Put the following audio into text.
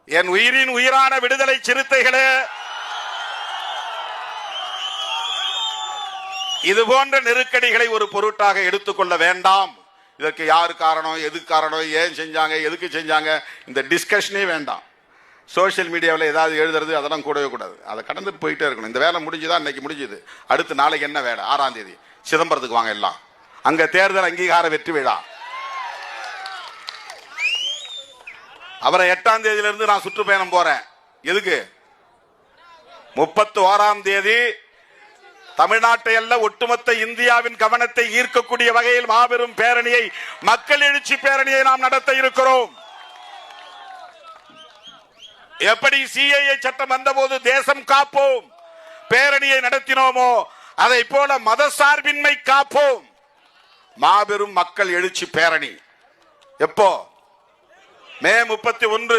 என் உயிரின் உயிரான விடுதலை சிறுத்தைகளே, இது போன்ற நெருக்கடிகளை ஒரு பொருட்டாக எடுத்துக்கொள்ள வேண்டாம். இதற்கு யாரு காரணம், எது காரணம், ஏன் செஞ்சாங்க, எதுக்கு செஞ்சாங்க, இந்த டிஸ்கஷனே வேண்டாம். சோசியல் மீடியாவில் ஏதாவது எழுதுறது அதெல்லாம் கூடவே கூடாது. அதை கடந்து போயிட்டே இருக்கணும். இந்த வேலை முடிஞ்சுதான், இன்னைக்கு முடிஞ்சுது. அடுத்து நாளைக்கு என்ன வேலை? 6ஆம் தேதி சிதம்பரத்துக்கு வாங்க எல்லாம். அங்க தேர்தல் அங்கீகார வெற்றி விழா. அப்புறம் 8ஆம் தேதியிலிருந்து நான் சுற்றுப்பயணம் போறேன். எதுக்கு? 31ஆம் தேதி தமிழ்நாட்டை அல்ல ஒட்டுமொத்த இந்தியாவின் கவனத்தை ஈர்க்கக்கூடிய வகையில் மாபெரும் பேரணியை, மக்கள் எழுச்சி பேரணியை நாம் நடத்த இருக்கிறோம். எப்படி சிஏஏ சட்டம் வந்தபோது தேசம் காப்போம் பேரணியை நடத்தினோமோ, அதை போல மதசார்பின்மை காப்போம் மாபெரும் மக்கள் எழுச்சி பேரணி. எப்போ? மே 31